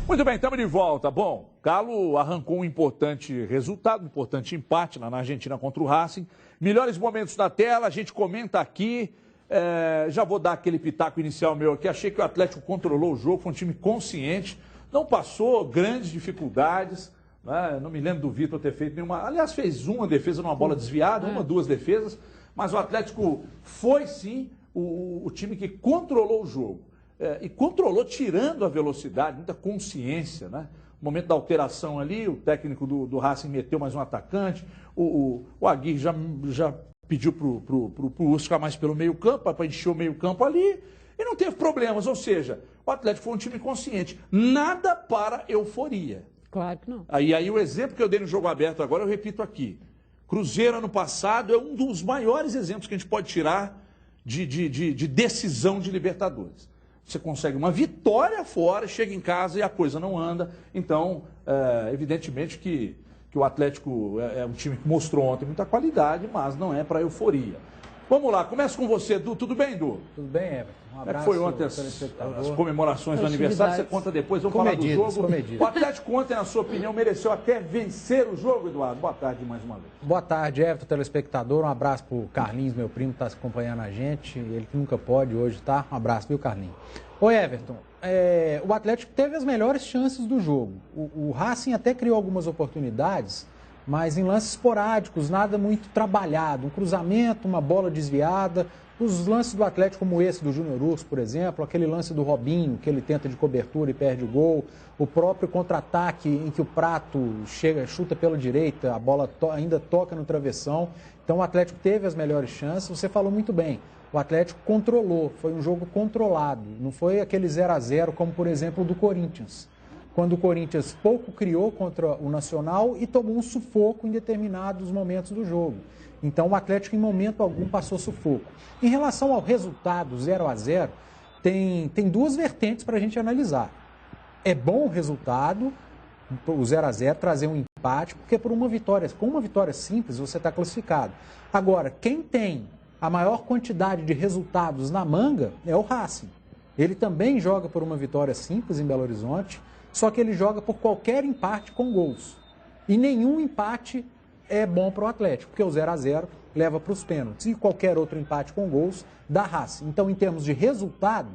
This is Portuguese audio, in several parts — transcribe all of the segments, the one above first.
Muito bem, estamos de volta. Bom, Galo arrancou um importante resultado, um importante empate lá na Argentina contra o Racing. Melhores momentos da tela, a gente comenta aqui. Já vou dar aquele pitaco inicial meu aqui. Achei que o Atlético controlou o jogo, foi um time consciente, não passou grandes dificuldades. Né? Não me lembro do Vitor ter feito nenhuma. Aliás, fez uma defesa numa bola desviada, duas defesas. Mas o Atlético foi sim o time que controlou o jogo. E controlou tirando a velocidade, muita consciência, né? No momento da alteração ali, o técnico do Racing meteu mais um atacante, o Aguirre já pediu para o Urso ficar mais pelo meio campo, para encher o meio campo ali, e não teve problemas, ou seja, o Atlético foi um time consciente, nada para euforia. Claro que não. Aí o exemplo que eu dei no jogo aberto agora, eu repito aqui, Cruzeiro ano passado é um dos maiores exemplos que a gente pode tirar de decisão de Libertadores. Você consegue uma vitória fora, chega em casa e a coisa não anda. Então, evidentemente que o Atlético é um time que mostrou ontem muita qualidade, mas não é para euforia. Vamos lá, começa com você, Edu. Tudo bem, Edu? Tudo bem, Everton. Um abraço. Como é que foi ontem as comemorações do aniversário? Você conta depois, vamos falar do jogo. O Atlético ontem, na sua opinião, mereceu até vencer o jogo, Eduardo? Boa tarde mais uma vez. Boa tarde, Everton, telespectador. Um abraço para o Carlinhos, meu primo, que está acompanhando a gente. Ele que nunca pode hoje, tá? Um abraço, viu, Carlinhos? Oi, Everton. O Atlético teve as melhores chances do jogo. O Racing até criou algumas oportunidades, mas em lances esporádicos, nada muito trabalhado. Um cruzamento, uma bola desviada. Os lances do Atlético, como esse do Júnior Urso, por exemplo, aquele lance do Robinho, que ele tenta de cobertura e perde o gol, o próprio contra-ataque em que o Prato chuta pela direita, a bola ainda toca no travessão. Então o Atlético teve as melhores chances, você falou muito bem. O Atlético controlou, foi um jogo controlado, não foi aquele 0-0 como, por exemplo, o do Corinthians. Quando o Corinthians pouco criou contra o Nacional e tomou um sufoco em determinados momentos do jogo. Então o Atlético em momento algum passou sufoco. Em relação ao resultado 0-0, tem duas vertentes para a gente analisar. É bom o resultado, o 0-0, trazer um empate, porque com uma vitória simples você está classificado. Agora, quem tem a maior quantidade de resultados na manga é o Racing. Ele também joga por uma vitória simples em Belo Horizonte, só que ele joga por qualquer empate com gols. E nenhum empate é bom para o Atlético, porque o 0-0 leva para os pênaltis. E qualquer outro empate com gols dá Racing. Então, em termos de resultado,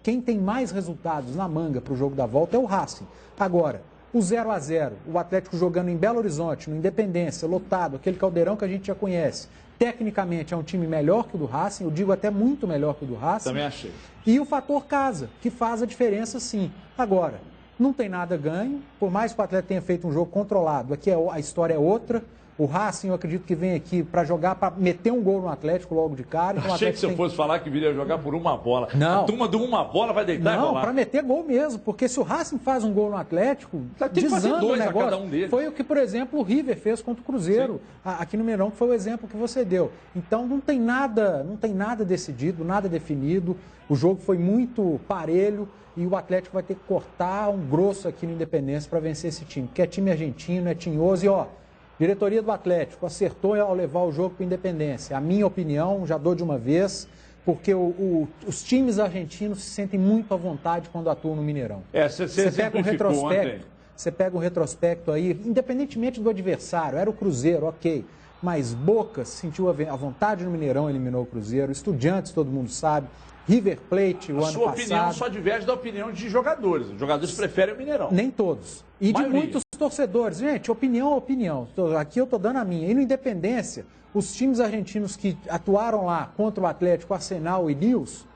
quem tem mais resultados na manga para o jogo da volta é o Racing. Agora, o 0-0, o Atlético jogando em Belo Horizonte, no Independência, lotado, aquele caldeirão que a gente já conhece. Tecnicamente é um time melhor que o do Racing, eu digo até muito melhor que o do Racing. Também achei. E o fator casa, que faz a diferença sim. Agora, não tem nada ganho, por mais que o Atlético tenha feito um jogo controlado, aqui a história é outra. O Racing, eu acredito que vem aqui para jogar, para meter um gol no Atlético logo de cara. Então, achei que se eu fosse falar que viria jogar por uma bola. Não. A turma de uma bola vai deitar e rolar. Não, para meter gol mesmo, porque se o Racing faz um gol no Atlético, tem que fazer dois o negócio. A cada um deles. Foi o que, por exemplo, o River fez contra o Cruzeiro, aqui no Mineirão, que foi o exemplo que você deu. Então não tem nada decidido, nada definido. O jogo foi muito parelho e o Atlético vai ter que cortar um grosso aqui no Independência para vencer esse time, porque é time argentino, é tinhoso e diretoria do Atlético acertou ao levar o jogo para a Independência. A minha opinião, já dou de uma vez, porque os times argentinos se sentem muito à vontade quando atuam no Mineirão. Você pega um retrospecto. Você pega um retrospecto aí, independentemente do adversário, era o Cruzeiro, ok. Mas Boca sentiu a vontade no Mineirão, eliminou o Cruzeiro. Estudiantes, todo mundo sabe. River Plate, o ano passado. A sua opinião só diverge da opinião de jogadores. Os jogadores preferem o Mineirão. Nem todos. E de muitos torcedores. Gente, opinião é opinião. Aqui eu estou dando a minha. E no Independência, os times argentinos que atuaram lá contra o Atlético, Arsenal e Nils,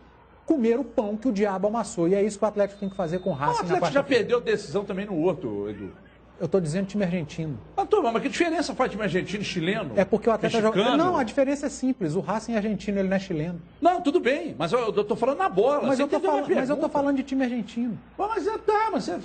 comeram o pão que o diabo amassou. E é isso que o Atlético tem que fazer com o Racing. O Atlético já perdeu decisão também no outro, Edu. Eu estou dizendo time argentino. Mas que diferença faz time argentino e chileno? É porque o Atlético joga. Não, a diferença é simples. O Racing é argentino, ele não é chileno. Não, tudo bem, mas eu estou falando na bola. Mas eu estou falando de time argentino. Mas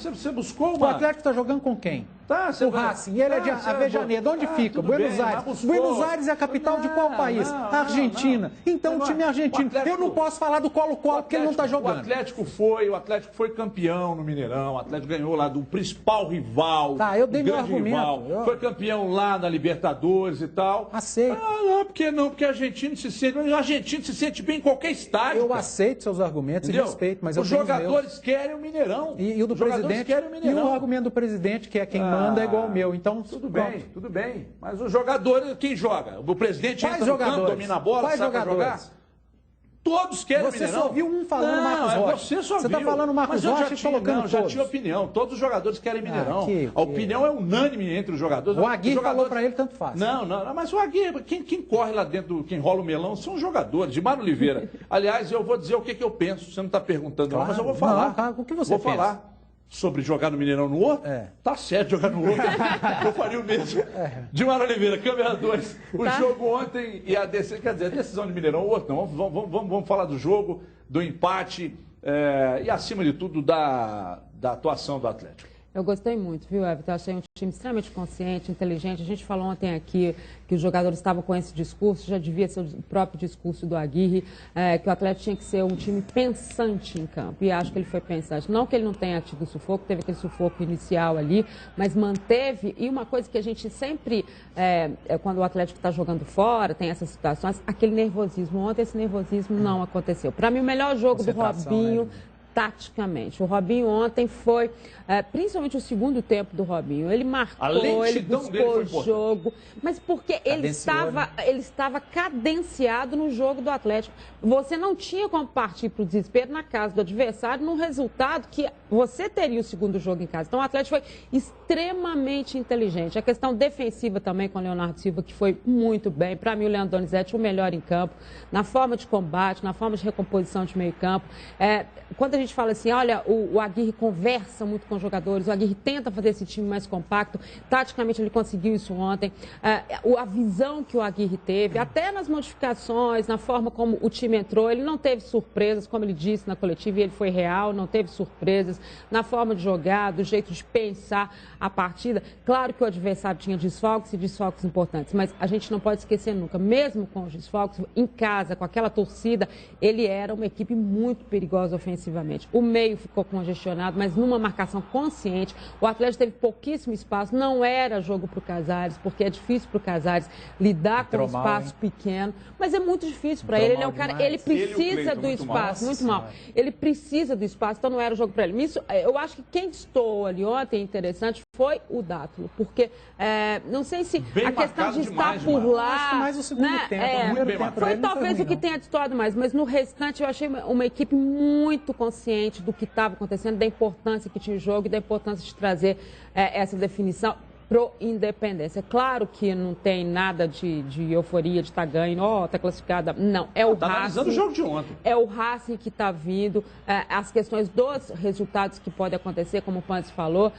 você buscou O Atlético está jogando com quem? Tá, o Racing, ele é de Avejaneda. Onde fica? Buenos Aires. Buenos Aires é a capital de qual país? Argentina. Então o time é argentino. Eu não posso falar do Colo-Colo porque ele não está jogando. O Atlético foi campeão no Mineirão. O Atlético ganhou lá do principal rival. Tá, eu dei meu argumento. Foi campeão lá na Libertadores e tal. Aceito. Não, porque não? Porque o argentino se sente bem em qualquer estádio. Eu aceito seus argumentos e respeito, mas eu tenho os jogadores querem o Mineirão. E o do presidente querem o Mineirão. E o argumento do presidente, que é quem manda, é igual ao meu. Então, tudo bem. Mas os jogadores, quem joga? O presidente entra no campo, domina a bola, sabe jogar? Todos querem o Mineirão. Você só viu um falando Marcos Rocha. Você só viu. Você está falando Marcos Rocha e colocando já tinha opinião. Todos os jogadores querem Mineirão. A opinião é unânime entre os jogadores. O Aguirre falou para ele, tanto faz. Não, mas o Aguirre, quem corre lá dentro, quem rola o melão, são os jogadores. Gilmar Oliveira. Aliás, eu vou dizer o que eu penso. Você não está perguntando, claro, mas eu vou falar. Não, o que você pensa? Vou falar. Sobre jogar no Mineirão no outro? Tá certo jogar no outro. Eu faria o mesmo. Gilmar Oliveira, câmera 2. O jogo ontem e a decisão de Mineirão, o outro não. Vamos falar do jogo, do empate e, acima de tudo, da atuação do Atlético. Eu gostei muito, viu, Everton? Eu achei um time extremamente consciente, inteligente. A gente falou ontem aqui que os jogadores estavam com esse discurso, já devia ser o próprio discurso do Aguirre, que o Atlético tinha que ser um time pensante em campo. E acho que ele foi pensante. Não que ele não tenha tido sufoco, teve aquele sufoco inicial ali, mas manteve. E uma coisa que a gente sempre, quando o Atlético está jogando fora, tem essas situações, aquele nervosismo. Ontem esse nervosismo não aconteceu. Para mim, o melhor jogo do Robinho... Né? Taticamente. O Robinho ontem foi, principalmente o segundo tempo do Robinho, ele marcou, ele buscou o jogo, mas porque ele estava cadenciado no jogo do Atlético. Você não tinha como partir para o desespero na casa do adversário, num resultado que você teria o segundo jogo em casa. Então o Atlético foi extremamente inteligente. A questão defensiva também com o Leonardo Silva, que foi muito bem. Para mim, o Leandro Donizete, o melhor em campo, na forma de combate, na forma de recomposição de meio campo. Quando a gente fala assim, olha, o Aguirre conversa muito com os jogadores, o Aguirre tenta fazer esse time mais compacto, taticamente ele conseguiu isso ontem, a visão que o Aguirre teve, até nas modificações, na forma como o time entrou, ele não teve surpresas, como ele disse na coletiva, e ele foi real, não teve surpresas, na forma de jogar, do jeito de pensar a partida. Claro que o adversário tinha desfalques e desfalques importantes, mas a gente não pode esquecer nunca, mesmo com os desfalques, em casa, com aquela torcida, ele era uma equipe muito perigosa ofensivamente. O meio ficou congestionado, mas numa marcação consciente. O Atlético teve pouquíssimo espaço, não era jogo para o Casares, porque é difícil para o Casares lidar com um espaço pequeno, mas é muito difícil para ele. Ele é um cara, ele precisa do espaço, muito mal. Ele precisa do espaço, então não era jogo para ele. Isso, eu acho que quem estou ali ontem, interessante, foi o Dátulo, porque não sei se bem a questão de estar por lá... mais o segundo tempo, foi talvez o que tenha destoado mais, mas no restante eu achei uma equipe muito consciente do que estava acontecendo, da importância que tinha o jogo e da importância de trazer essa definição pro Independência. Claro que não tem nada de euforia de estar ganhando, está classificada. Não, é o Racing. Analisando o jogo de ontem. É o Racing que está vindo, as questões dos resultados que podem acontecer, como o Panzi falou,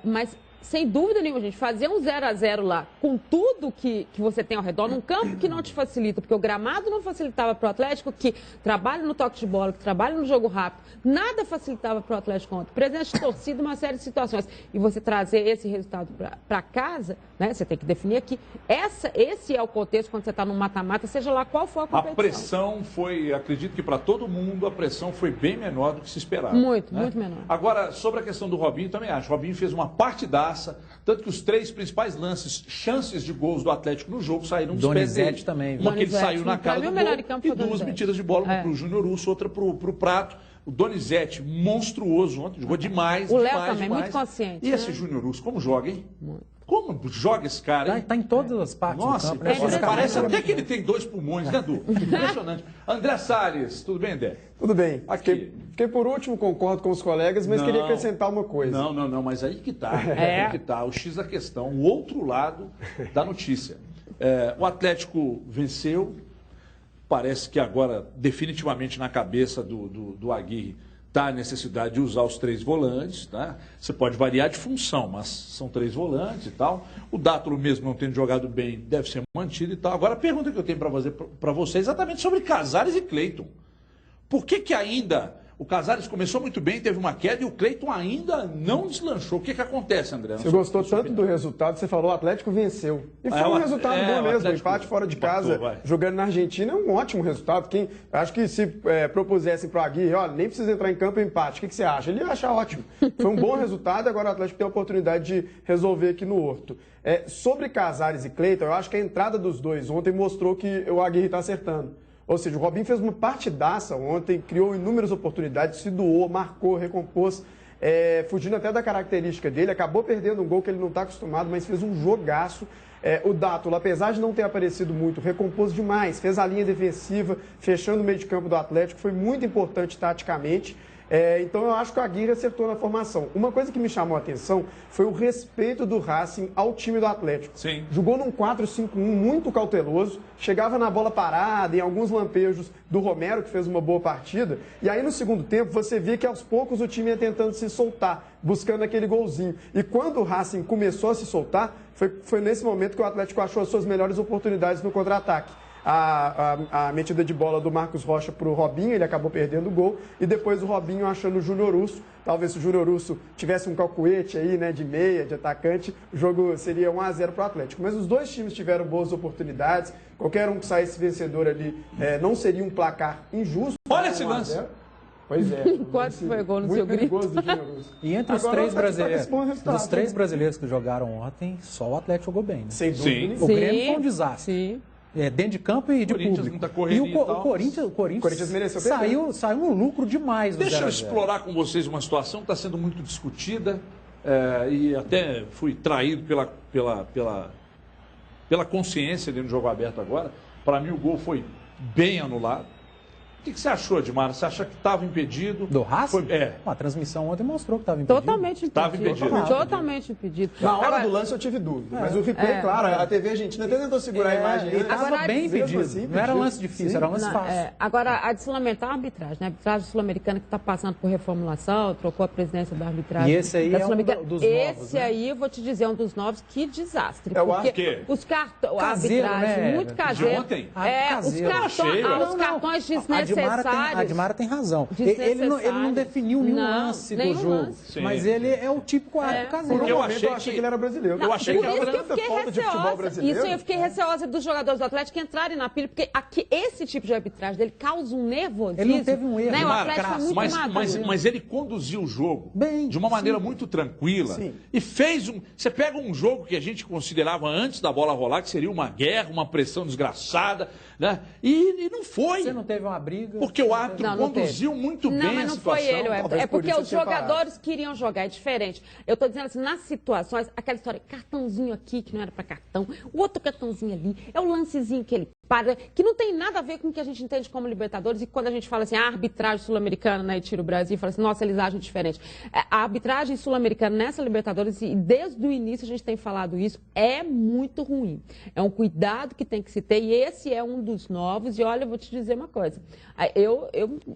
mas... Sem dúvida nenhuma, gente, fazer um 0-0 lá, com tudo que você tem ao redor, num campo que não te facilita, porque o gramado não facilitava para o Atlético, que trabalha no toque de bola, que trabalha no jogo rápido, nada facilitava para o Atlético ontem. Presença de torcida, uma série de situações. E você trazer esse resultado para casa, né, você tem que definir aqui. Esse é o contexto quando você está no mata-mata, seja lá qual for a competição. A pressão foi, acredito que para todo mundo, a pressão foi bem menor do que se esperava. Muito menor. Agora, sobre a questão do Robinho, também acho. O Robinho fez uma partidaça, tanto que os 3 principais lances, chances de gols do Atlético no jogo saíram dos pés dele. Também. Uma que ele saiu na cara do gol e 2 metidas de bola, uma para o Júnior Urso, outra para o Prato. O Donizete, monstruoso ontem, jogou demais. O Léo também, muito consciente. E esse Júnior Urso, como joga, hein? Muito. Como joga esse cara, hein? Tá em todas as partes Nossa, do campo. Parece até que ele tem 2 pulmões, né, Du? Impressionante. André Salles, tudo bem, André? Tudo bem. Aqui. Fiquei por último, concordo com os colegas, mas queria acrescentar uma coisa. Não, mas aí que tá. Aí que tá. O X da questão, o outro lado da notícia. O Atlético venceu, parece que agora, definitivamente na cabeça do Aguirre, está a necessidade de usar os 3 volantes, tá? Você pode variar de função, mas são 3 volantes e tal. O Dátulo mesmo não tendo jogado bem, deve ser mantido e tal. Agora a pergunta que eu tenho para fazer para você é exatamente sobre Casares e Cleiton. Por que ainda O Casares começou muito bem, teve uma queda e o Cleiton ainda não deslanchou. O que acontece, André? Você gostou tanto do resultado, você falou o Atlético venceu. E foi um resultado bom mesmo, o empate fora de casa, jogando na Argentina, é um ótimo resultado. Acho que se propusessem para o Aguirre, olha, nem precisa entrar em campo, empate, o que você acha? Ele ia achar ótimo. Foi um bom resultado, agora o Atlético tem a oportunidade de resolver aqui no Horto. Sobre Casares e Cleiton, eu acho que a entrada dos dois ontem mostrou que o Aguirre está acertando. Ou seja, o Robinho fez uma partidaça ontem, criou inúmeras oportunidades, se doou, marcou, recompôs, fugindo até da característica dele, acabou perdendo um gol que ele não está acostumado, mas fez um jogaço. O Dátulo, apesar de não ter aparecido muito, recompôs demais, fez a linha defensiva, fechando o meio de campo do Atlético, foi muito importante taticamente. Então eu acho que o Aguirre acertou na formação. Uma coisa que me chamou a atenção foi o respeito do Racing ao time do Atlético. Sim. Jogou num 4-5-1 muito cauteloso, chegava na bola parada, em alguns lampejos do Romero, que fez uma boa partida. E aí no segundo tempo você via que aos poucos o time ia tentando se soltar, buscando aquele golzinho. E quando o Racing começou a se soltar, foi nesse momento que o Atlético achou as suas melhores oportunidades no contra-ataque. A metida de bola do Marcos Rocha para o Robinho, ele acabou perdendo o gol, e depois o Robinho achando o Júnior Urso. Talvez se o Júnior Urso tivesse um calcuete aí, né, de meia, de atacante, o jogo seria 1-0 para o Atlético. Mas os dois times tiveram boas oportunidades, qualquer um que saísse vencedor ali não seria um placar injusto. Olha esse lance! Pois é. Quase foi gol no seu grito. E entre os três brasileiros que jogaram ontem, só o Atlético jogou bem, né? Sem dúvida. O Grêmio foi um desastre. Sim. Dentro de campo e de público. E o Corinthians mereceu saiu um lucro demais do 0-0. Deixa eu explorar com vocês uma situação que está sendo muito discutida e até fui traído pela consciência dentro do jogo aberto agora. Para mim o gol foi bem anulado. O que você achou, Edmar? Você acha que estava impedido? Do Racing? A transmissão ontem mostrou que estava impedido. Totalmente impedido. Estava impedido. Totalmente impedido. Na hora do lance eu tive dúvida, mas o replay, claro, a TV argentina até tentou segurar a imagem. Ele estava bem impedido. Assim, não era lance difícil, era lance fácil. Agora, a de lamentar a arbitragem, né? A arbitragem sul-americana que está passando por reformulação, trocou a presidência da arbitragem. E esse aí é um dos novos, esse aí, eu vou te dizer, é um dos novos. Que desastre. Eu acho que os cartões, a arbitragem, muito caseiro. De ontem? Os cartões desnecessários. A Dimara tem razão. Ele não definiu nenhum lance do jogo, mas ele é o típico árbitro caseiro. Eu achei que ele era brasileiro. Eu achei que era receosa. Isso eu fiquei receosa dos jogadores do Atlético entrarem na pilha, porque esse tipo de arbitragem dele causa um nervosismo. Ele não teve um erro. Né? O Atlético foi muito maduro. Mas ele conduziu o jogo de uma maneira muito tranquila. Sim. E fez Você pega um jogo que a gente considerava antes da bola rolar, que seria uma guerra, uma pressão desgraçada, né? E não foi. Você não teve uma briga. Porque o árbitro conduziu muito bem a situação. Não, mas não foi ele. É porque os jogadores queriam jogar, é diferente. Eu estou dizendo assim, nas situações, aquela história, cartãozinho aqui, que não era para cartão, o outro cartãozinho ali, é o lancezinho que ele para, que não tem nada a ver com o que a gente entende como Libertadores, e quando a gente fala assim, a arbitragem sul-americana, né, e tira o Brasil, fala assim, nossa, eles agem diferente. A arbitragem sul-americana nessa Libertadores, e desde o início a gente tem falado isso, é muito ruim. É um cuidado que tem que se ter, e esse é um dos novos, e olha, eu vou te dizer uma coisa,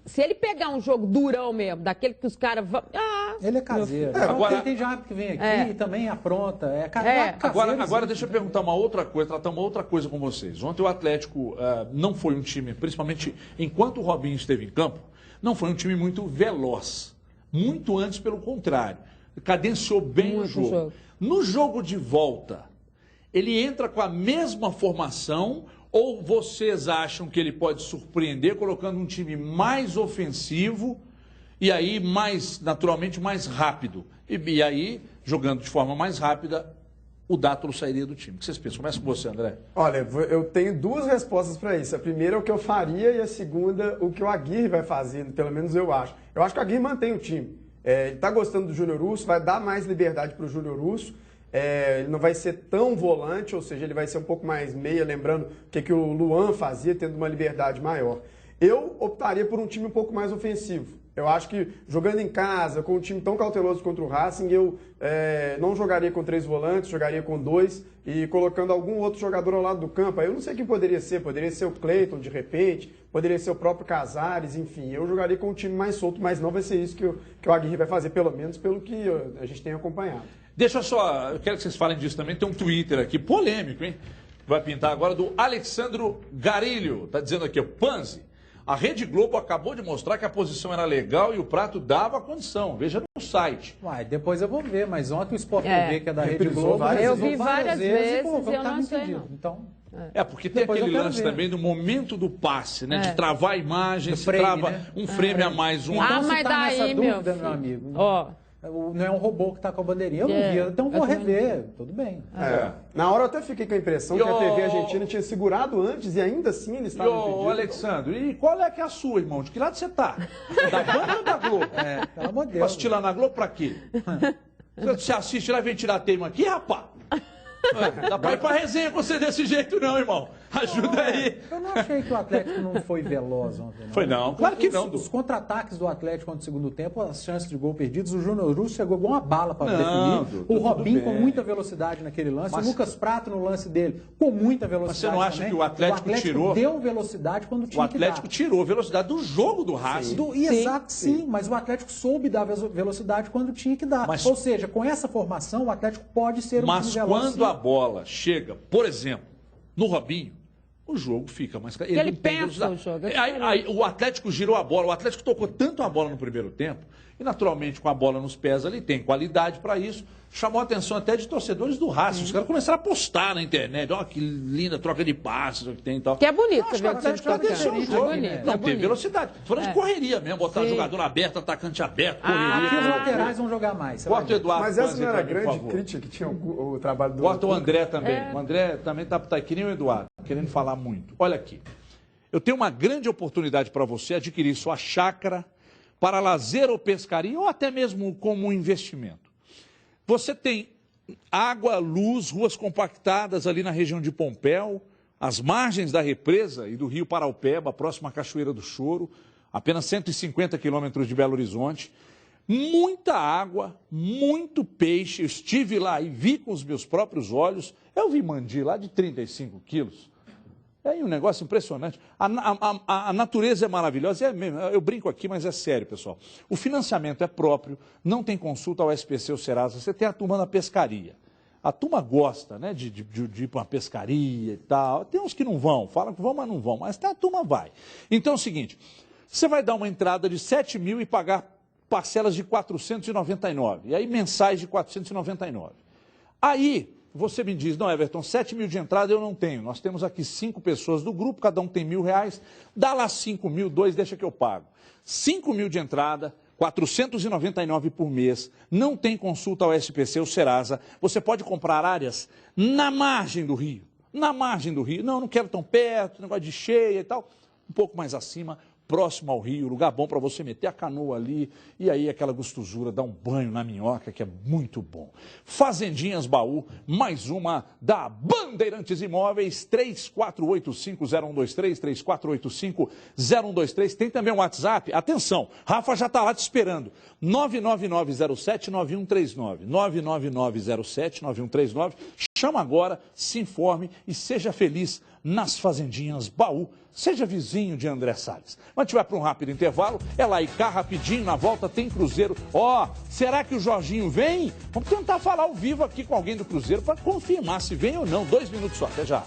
se ele pegar um jogo durão mesmo, daquele que os caras vão... ele é caseiro. Agora tem já que vem aqui e também apronta. Agora deixa eu perguntar uma outra coisa, tratar uma outra coisa com vocês. Ontem o Atlético não foi um time, principalmente enquanto o Robinho esteve em campo, não foi um time muito veloz. Muito antes, pelo contrário. Cadenciou bem o jogo. No jogo de volta, ele entra com a mesma formação ou vocês acham que ele pode surpreender colocando um time mais ofensivo e aí naturalmente mais rápido? E aí, jogando de forma mais rápida, o Dátulo sairia do time. O que vocês pensam? Começa com você, André. Olha, eu tenho duas respostas para isso. A primeira é o que eu faria e a segunda, o que o Aguirre vai fazer, pelo menos eu acho. Eu acho que o Aguirre mantém o time. Ele está gostando do Júnior Urso, vai dar mais liberdade para o Júnior Urso. Ele não vai ser tão volante, ou seja, ele vai ser um pouco mais meia, lembrando o que o Luan fazia, tendo uma liberdade maior. Eu optaria por um time um pouco mais ofensivo. Eu acho que jogando em casa, com um time tão cauteloso contra o Racing, eu não jogaria com 3 volantes, jogaria com 2 e colocando algum outro jogador ao lado do campo. Aí eu não sei quem poderia ser o Cleiton de repente, poderia ser o próprio Casares, enfim. Eu jogaria com um time mais solto, mas não vai ser isso que o Aguirre vai fazer, pelo menos pelo que a gente tem acompanhado. Eu quero que vocês falem disso também, tem um Twitter aqui, polêmico, hein? Vai pintar agora do Alexandro Garilho, tá dizendo aqui, o Panzi. A Rede Globo acabou de mostrar que a posição era legal e o prato dava condição. Veja no site. Uai, depois eu vou ver, mas ontem o Sport TV, que é da Rede Globo, eu vi várias vezes e eu não sei não. Então... porque tem aquele lance também do momento do passe, né? De travar a imagem, se frame, trava né? um frame a mais, um... Então, mas se tá daí, nessa meu dúvida, meu amigo, não é um robô que está com a bandeirinha, eu não vi, então vou rever, tudo bem. Na hora eu até fiquei com a impressão que a TV argentina tinha segurado antes e ainda assim eles estavam impedindo. Alexandre, e qual é que é a sua, irmão? De que lado você tá? Da Band ou da Globo? Pelo amor de Deus. Assistir lá na Globo pra quê? Você assiste lá e vem tirar tema aqui, rapaz? Dá pra ir pra resenha com você desse jeito não, irmão. Ajuda aí. Eu não achei que o Atlético não foi veloz ontem. Não. Foi não, claro que não. Os contra-ataques do Atlético no segundo tempo, as chances de gol perdidos, o Júnior Russo chegou igual uma bala para definir. O Robinho com muita velocidade naquele lance, o Lucas Prato no lance dele com muita velocidade. Mas você não acha também. que o Atlético tirou? Deu velocidade quando tinha que dar. O Atlético tirou velocidade do jogo do Racing. Exato, sim, mas o Atlético soube dar velocidade quando tinha que dar. Ou seja, com essa formação, o Atlético pode ser um time veloz. Mas quando a bola chega, por exemplo, no Robinho, o jogo fica mais... Ele pensa o jogo. Aí o Atlético girou a bola, o Atlético tocou tanto a bola no primeiro tempo, e naturalmente com a bola nos pés ali, tem qualidade para isso, chamou a atenção até de torcedores do Racing. Os caras começaram a postar na internet, ó, que linda troca de passes que tem e tal. Que é bonito, você vê o Atlético atenção no jogo. Não tem velocidade. Tô falando de correria mesmo, botar o jogador aberto, atacante aberto, correria. Aqui os laterais vão jogar mais. Bota o Eduardo. Mas essa não era a grande crítica que tinha o trabalho do... Bota o André também. O André também tá que nem o Eduardo, querendo falar muito. Olha aqui. Eu tenho uma grande oportunidade para você adquirir sua chácara para lazer ou pescaria, ou até mesmo como um investimento. Você tem água, luz, ruas compactadas ali na região de Pompéu, as margens da represa e do rio Paraupeba, próximo à Cachoeira do Choro, apenas 150 quilômetros de Belo Horizonte. Muita água, muito peixe. Eu estive lá e vi com os meus próprios olhos. Eu vi mandi lá de 35 quilos. É um negócio impressionante. A natureza é maravilhosa, é mesmo. Eu brinco aqui, mas é sério, pessoal. O financiamento é próprio, não tem consulta ao SPC ou Serasa, você tem a turma da pescaria. A turma gosta, né, de ir para uma pescaria e tal. Tem uns que não vão, falam que vão, mas não vão, mas a turma vai. Então é o seguinte, você vai dar uma entrada de 7 mil e pagar parcelas de 499, e aí mensais de 499. Aí... você me diz, não, Everton, 7 mil de entrada eu não tenho. Nós temos aqui 5 pessoas do grupo, cada um tem R$1.000. Dá lá 5 mil, 2, deixa que eu pago. 5 mil de entrada, 499 por mês. Não tem consulta ao SPC ou Serasa. Você pode comprar áreas na margem do rio. Na margem do rio. Não quero tão perto, negócio de cheia e tal. Um pouco mais acima, próximo ao rio, lugar bom para você meter a canoa ali e aí aquela gostosura, dar um banho na minhoca, que é muito bom. Fazendinhas Baú, mais uma da Bandeirantes Imóveis, 3485-0123, 3485-0123. Tem também um WhatsApp, atenção, Rafa já está lá te esperando, 99907-9139, 99907-9139. Chama agora, se informe e seja feliz nas Fazendinhas Baú. Seja vizinho de André Salles. Mas a gente vai para um rápido intervalo, é lá e cá rapidinho, na volta tem Cruzeiro. Será que o Jorginho vem? Vamos tentar falar ao vivo aqui com alguém do Cruzeiro para confirmar se vem ou não. 2 minutos só, até já.